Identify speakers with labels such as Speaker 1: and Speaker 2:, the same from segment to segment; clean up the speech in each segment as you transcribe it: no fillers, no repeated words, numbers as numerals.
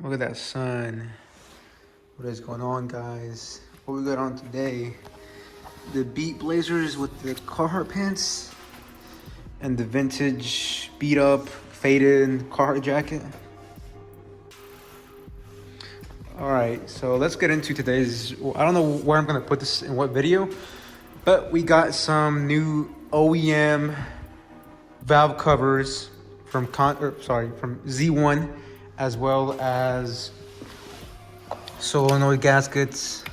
Speaker 1: Look at that sun. What is going on, guys? What we got on today? The Beat Blazers with the Carhartt pants and the vintage beat up faded Carhartt jacket. All right, so let's get into today's, I don't know where I'm gonna put this in what video, but we got some new OEM valve covers from from Z1, as well as solenoid gaskets,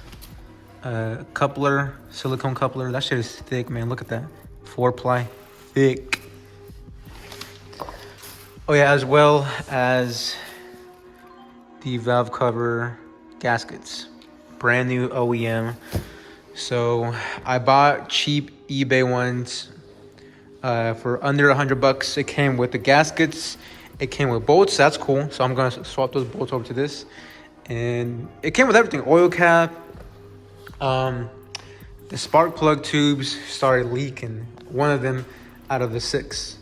Speaker 1: coupler, silicone coupler. That shit is thick, man. Look at that. 4-ply, thick. Oh yeah, as well as the valve cover gaskets, brand new OEM. So I bought cheap eBay ones for under $100. It came with the gaskets. It came with bolts. That's cool. So I'm gonna swap those bolts over to this. And it came with everything. Oil cap. The spark plug tubes started leaking. One of them out of the 6.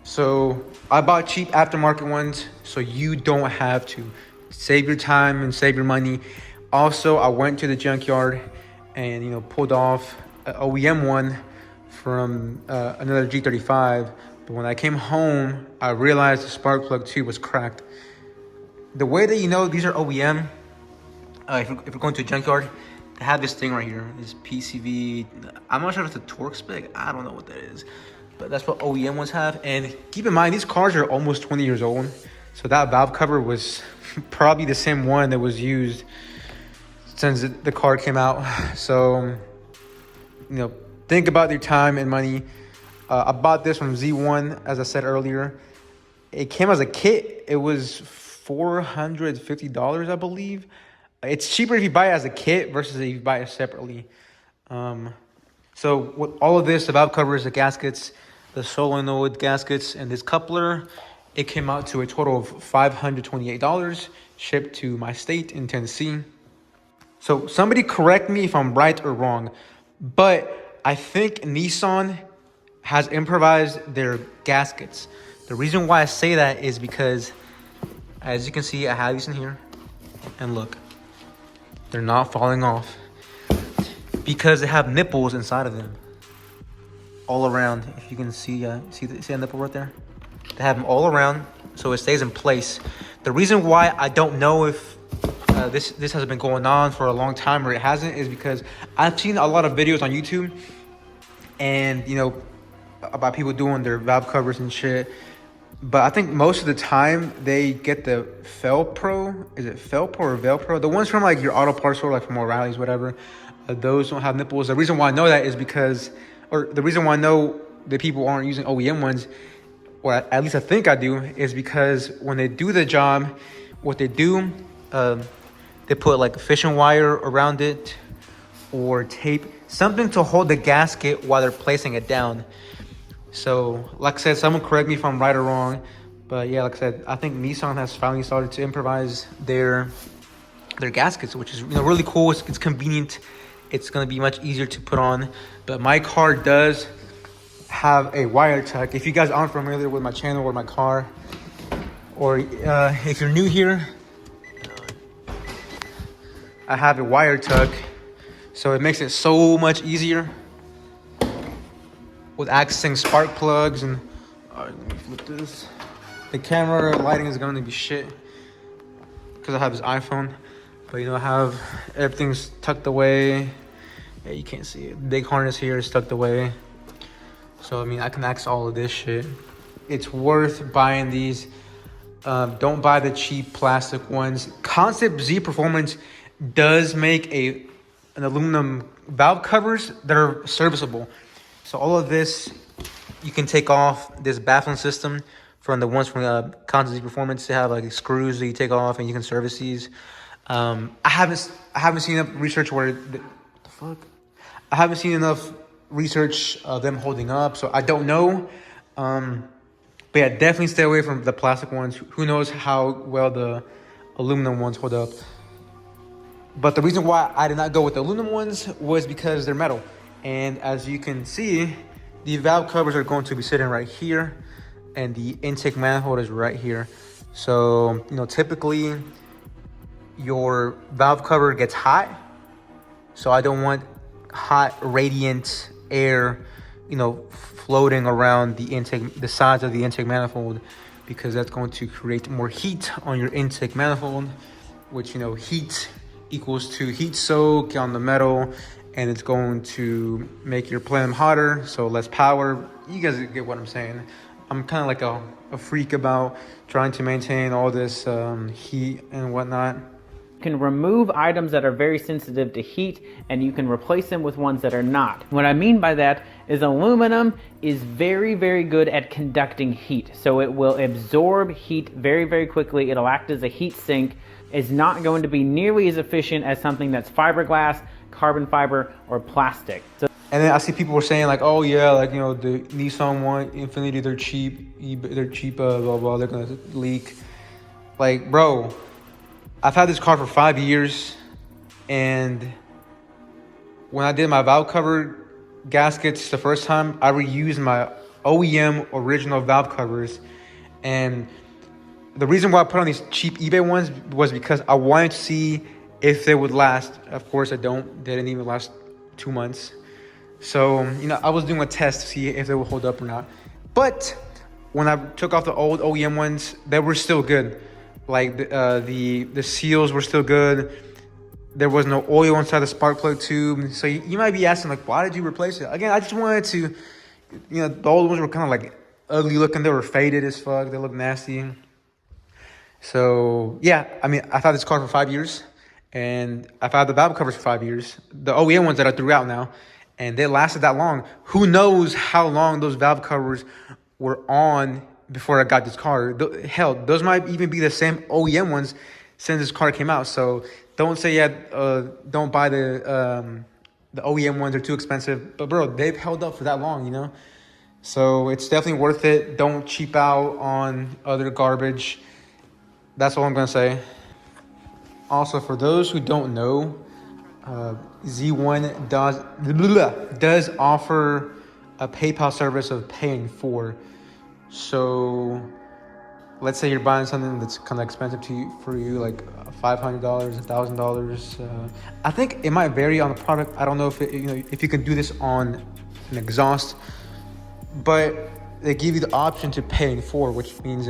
Speaker 1: So I bought cheap aftermarket ones so you don't have to. Save your time and save your money. Also, I went to the junkyard and pulled off an OEM one from another G35. But when I came home, I realized the spark plug tube was cracked. The way that you know these are OEM, if you're going to a junkyard, they have this thing right here, this PCV. I'm not sure if it's a torque spec. I don't know what that is, but that's what OEM ones have. And keep in mind, these cars are almost 20 years old. So that valve cover was probably the same one that was used since the car came out. So, think about your time and money. I bought this from Z1, as I said earlier. It came as a kit. It was $450, I believe. It's cheaper if you buy it as a kit versus if you buy it separately. So with all of this, the valve covers, the gaskets, the solenoid gaskets, and this coupler, it came out to a total of $528, shipped to my state in Tennessee. So somebody correct me if I'm right or wrong, but I think Nissan has improvised their gaskets. The reason why I say that is because, as you can see, I have these in here, and look, they're not falling off because they have nipples inside of them all around. If you can see the nipple right there, they have them all around, so it stays in place. The reason why I don't know if this has been going on for a long time or it hasn't is because I've seen a lot of videos on YouTube, and about people doing their valve covers and shit. But I think most of the time they get the Felpro. Is it Felpro or Velpro? The ones from like your auto parts store, like from O'Reilly's, whatever. Those don't have nipples. The reason why I know that is because, or the reason why I know that people aren't using OEM ones, or at least I think I do, is because when they do the job, what they do, they put like fishing wire around it or tape, something to hold the gasket while they're placing it down. So, like I said, someone correct me if I'm right or wrong. But yeah, like I said, I think Nissan has finally started to improvise their gaskets, which is really cool. It's convenient. It's going to be much easier to put on. But my car does have a wire tuck. If you guys aren't familiar with my channel or my car, or if you're new here, I have a wire tuck. So it makes it so much easier with accessing spark plugs. And let me flip this. The camera lighting is going to be shit because I have this iPhone, but I have everything's tucked away. Yeah, you can't see it. The big harness here is tucked away, so I can access all of this shit. It's worth buying these. Don't buy the cheap plastic ones. Concept Z Performance does make an aluminum valve covers that are serviceable. So all of this, you can take off this baffling system from the ones from Concept Z Performance. They have like screws that you take off and you can service these. I haven't seen enough research where I haven't seen enough research of them holding up, so I don't know. But yeah, definitely stay away from the plastic ones. Who knows how well the aluminum ones hold up. But the reason why I did not go with the aluminum ones was because they're metal. And as you can see, the valve covers are going to be sitting right here, and the intake manifold is right here. So, you know, typically your valve cover gets hot. So I don't want hot, radiant air, you know, floating around the intake, the sides of the intake manifold, because that's going to create more heat on your intake manifold, which, you know, heat equals to heat soak on the metal, and it's going to make your plenum hotter, so less power. You guys get what I'm saying. I'm kind of like a freak about trying to maintain all this heat and whatnot.
Speaker 2: You can remove items that are very sensitive to heat, and you can replace them with ones that are not. What I mean by that is aluminum is very, very good at conducting heat. So it will absorb heat very, very quickly. It'll act as a heat sink. It's not going to be nearly as efficient as something that's fiberglass, carbon fiber, or plastic.
Speaker 1: And then I see people were saying like, oh yeah, like, you know, the Nissan one, Infiniti, they're cheap, blah, blah, they're gonna leak. Like, bro, I've had this car for 5 years, and when I did my valve cover gaskets the first time, I reused my OEM original valve covers. And the reason why I put on these cheap eBay ones was because I wanted to see if they would last. Of course, they didn't even last 2 months. So, you know, I was doing a test to see if they would hold up or not. But when I took off the old OEM ones, they were still good. Like the seals were still good. There was no oil inside the spark plug tube. So you might be asking, like, why did you replace it? Again, I just wanted to, you know, the old ones were kind of like ugly looking. They were faded as fuck. They looked nasty. So yeah, I mean, I've had this car for 5 years, and I've had the valve covers for 5 years. The OEM ones that I threw out now, and they lasted that long. Who knows how long those valve covers were on before I got this car. Hell, those might even be the same OEM ones since this car came out. So don't say, don't buy the OEM ones, are too expensive. But bro, they've held up for that long, you know? So it's definitely worth it. Don't cheap out on other garbage. That's all I'm gonna say. Also, for those who don't know, Z1 does offer a PayPal service of Pay in 4. So let's say you're buying something that's kind of expensive for you, like $500, $1,000. I think it might vary on the product. I don't know if you can do this on an exhaust, but they give you the option to pay in 4, which means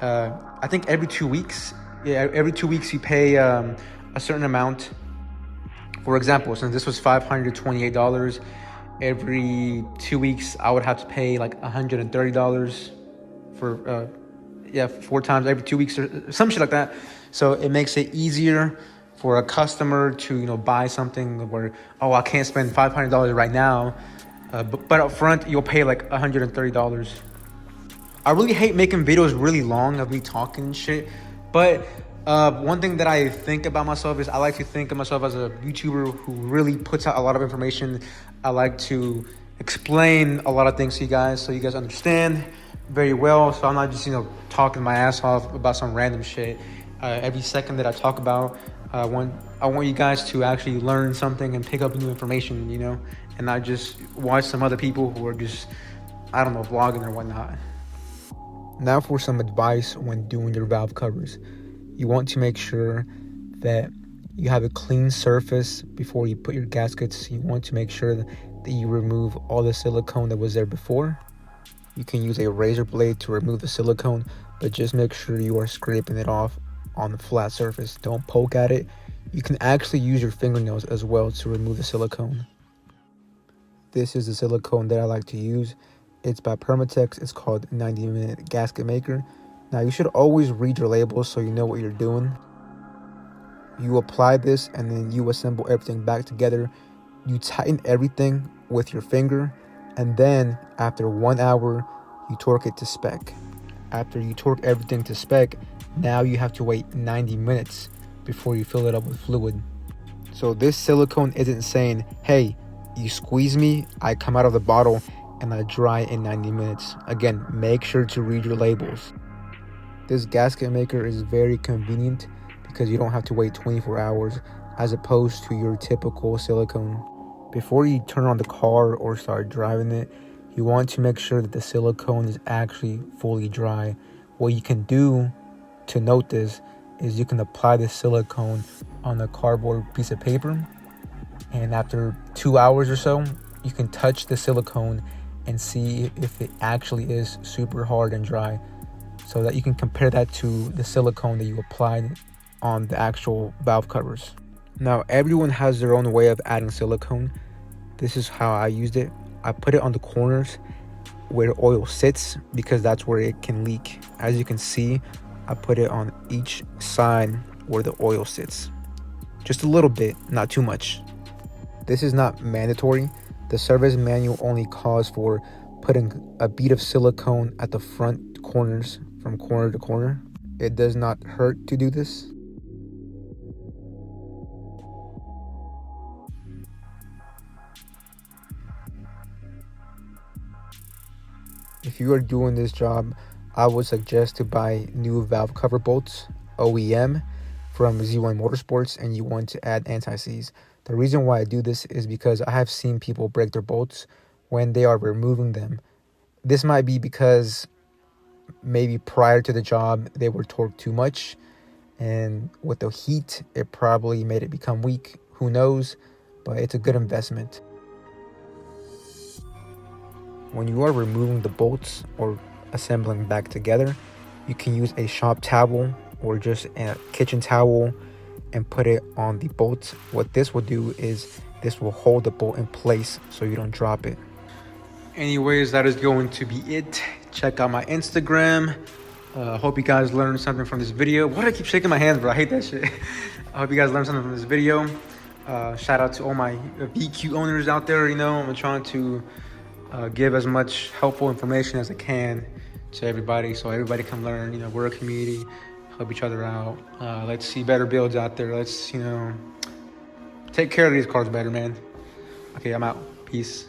Speaker 1: I think every 2 weeks. Yeah, every 2 weeks you pay a certain amount. For example, since this was $528, every 2 weeks I would have to pay like $130 for 4 times every 2 weeks or some shit like that. So it makes it easier for a customer to, you know, buy something where, oh, I can't spend $500 right now, but up front you'll pay like $130. I really hate making videos really long of me talking and shit, but one thing that I think about myself is I like to think of myself as a YouTuber who really puts out a lot of information. I like to explain a lot of things to you guys so you guys understand very well. So I'm not just, you know, talking my ass off about some random shit. Every second that I talk about, I want you guys to actually learn something and pick up new information, you know, and not just watch some other people who are just, I don't know, vlogging or whatnot. Now for some advice when doing your valve covers. You want to make sure that you have a clean surface before you put your gaskets. You want to make sure that you remove all the silicone that was there before. You can use a razor blade to remove the silicone, but just make sure you are scraping it off on the flat surface. Don't poke at it. You can actually use your fingernails as well to remove the silicone. This is the silicone that I like to use. It's by Permatex. It's called 90-minute gasket maker. Now you should always read your labels so you know what you're doing. You apply this and then you assemble everything back together. You tighten everything with your finger, and then after 1 hour you torque it to spec. After you torque everything to spec, now you have to wait 90 minutes before you fill it up with fluid. So this silicone isn't saying, hey, you squeeze me, I come out of the bottle and I dry in 90 minutes. Again, make sure to read your labels. This gasket maker is very convenient because you don't have to wait 24 hours as opposed to your typical silicone. Before you turn on the car or start driving it, you want to make sure that the silicone is actually fully dry. What you can do to note this is you can apply the silicone on a cardboard piece of paper, and after 2 hours or so, you can touch the silicone and see if it actually is super hard and dry, so that you can compare that to the silicone that you applied on the actual valve covers. Now, everyone has their own way of adding silicone. This is how I used it. I put it on the corners where oil sits because that's where it can leak. As you can see, I put it on each side where the oil sits. Just a little bit, not too much. This is not mandatory. The service manual only calls for putting a bead of silicone at the front corners from corner to corner. It does not hurt to do this. If you are doing this job, I would suggest to buy new valve cover bolts, OEM, from Z1 Motorsports, and you want to add anti-seize. The reason why I do this is because I have seen people break their bolts when they are removing them. This might be because maybe prior to the job they were torqued too much, and with the heat it probably made it become weak. Who knows? But it's a good investment. When you are removing the bolts or assembling back together, you can use a shop towel or just a kitchen towel and put it on the bolts. What this will do is this will hold the bolt in place so you don't drop it. Anyways, that is going to be it. Check out my Instagram. Hope you guys learned something from this video. Why do I keep shaking my hands, bro? I hate that shit. I hope you guys learned something from this video. Shout out to all my VQ owners out there. You know, I'm trying to give as much helpful information as I can to everybody, so everybody can learn. You know, we're a community, help each other out. Let's see better builds out there. Let's, you know, take care of these cars better, man. Okay, I'm out. Peace.